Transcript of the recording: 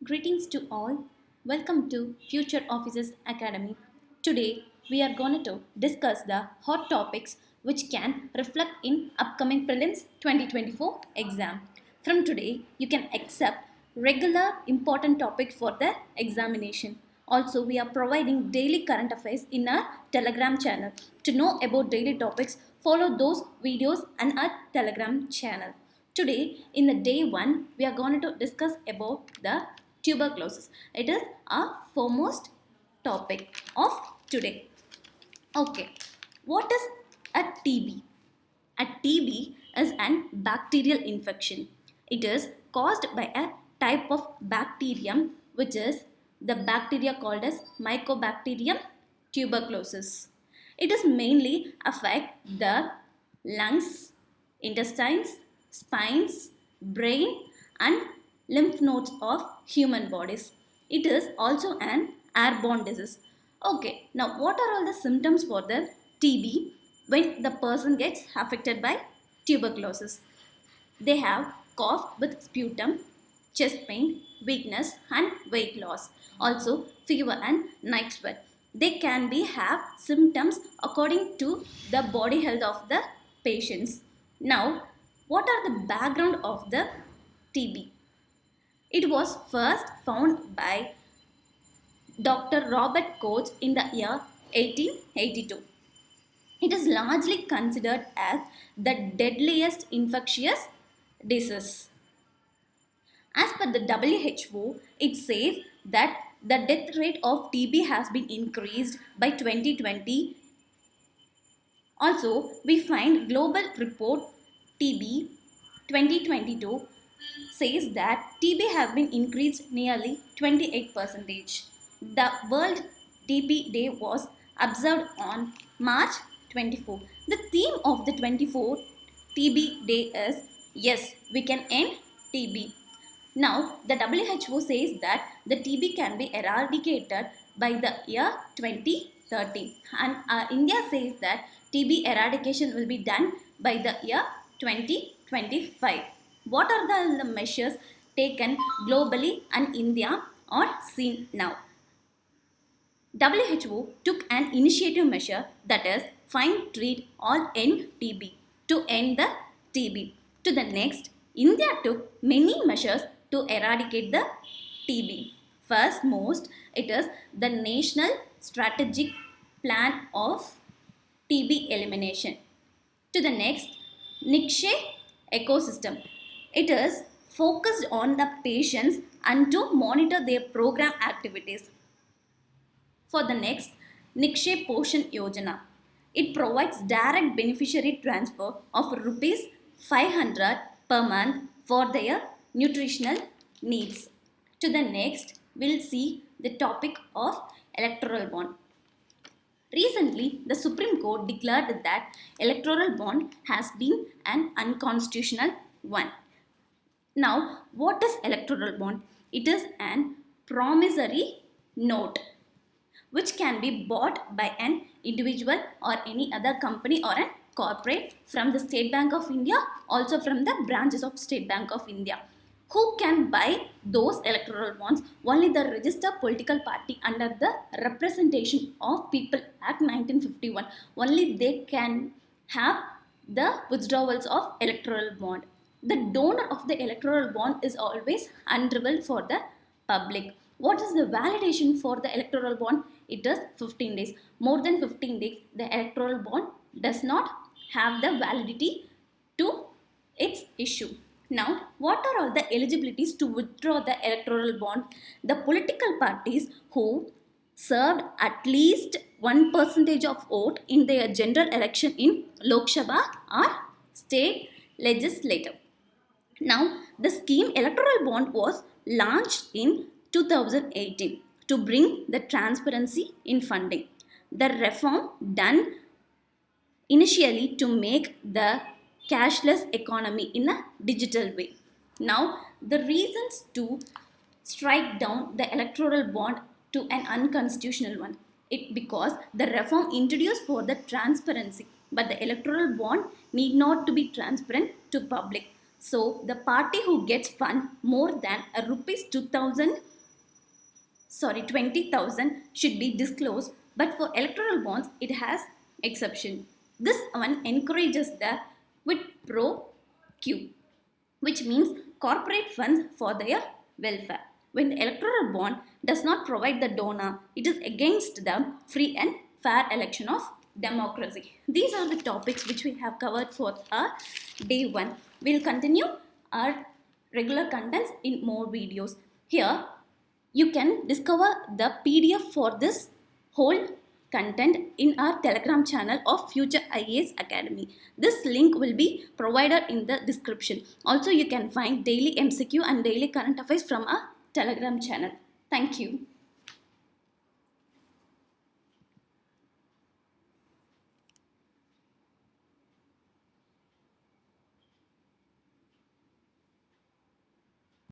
Greetings to all. Welcome to Future Officers Academy. Today we are going to discuss the hot topics which can reflect in upcoming prelims 2024 exam. From today you can accept regular important topics for the examination. Also we are providing daily current affairs in our Telegram channel. To know about daily topics, follow those videos on our Telegram channel. Today, in the day 1, we are going to discuss about the tuberculosis. It is our foremost topic of today. Okay, what is a TB? A TB is an bacterial infection. It is caused by a type of bacterium which is the bacteria called as Mycobacterium tuberculosis. It is mainly affect the lungs, intestines, spines, brain and lymph nodes of human bodies. It is also an airborne disease. Okay, now what are all the symptoms for the TB when the person gets affected by tuberculosis? They have cough with sputum, chest pain, weakness and weight loss. Also fever and night sweat. They can be have symptoms according to the body health of the patients. Now, what are the background of the TB? It was first found by Dr. Robert Koch in the year 1882. It is largely considered as the deadliest infectious disease. As per the WHO, it says that the death rate of TB has been increased by 2020. Also, we find global report TB 2022 says that TB has been increased nearly 28%. The World TB Day was observed on March 24. The theme of the 24th TB Day is Yes, we can end TB. Now, the WHO says that the TB can be eradicated by the year 2030 and India says that TB eradication will be done by the year 2025. What are the measures taken globally and India are seen now? WHO took an initiative measure that is find, treat or end TB to end the TB. To the next, India took many measures to eradicate the TB. First most, it is the National Strategic Plan of TB Elimination. To the next, Nikshe Ecosystem. It is focused on the patients and to monitor their program activities. For the next, Nikshe Poshan Yojana. It provides direct beneficiary transfer of rupees 500 per month for their nutritional needs. To the next, we'll see the topic of electoral bond. Recently, the Supreme Court declared that electoral bond has been an unconstitutional one. Now, what is electoral bond? It is an promissory note which can be bought by an individual or any other company or a corporate from the State Bank of India, also from the branches of State Bank of India. Who can buy those electoral bonds? Only the registered political party under the Representation of People Act 1951. Only they can have the withdrawals of electoral bond. The donor of the electoral bond is always unrevealed for the public. What is the validation for the electoral bond? It is 15 days. More than 15 days, the electoral bond does not have the validity to its issue. Now, what are all the eligibilities to withdraw the electoral bond? The political parties who served at least 1% of vote in their general election in Lok Sabha or state legislature. Now, the scheme electoral bond was launched in 2018 to bring the transparency in funding. The reform done initially to make the cashless economy in a digital way. Now, the reasons to strike down the electoral bond to an unconstitutional one. It because the reform introduced for the transparency, but the electoral bond need not to be transparent to public. So the party who gets fund more than a rupees 20,000 should be disclosed, but for electoral bonds it has exception. This one encourages the quid pro quo, which means corporate funds for their welfare. When the electoral bond does not provide the donor, it is against the free and fair election of democracy. These are the topics which we have covered for our day 1. We will continue our regular contents in more videos. Here you can discover the PDF for this whole content in our Telegram channel of Future IAS Academy. This link will be provided in the description. Also, you can find daily MCQ and daily current affairs from our Telegram channel. Thank you.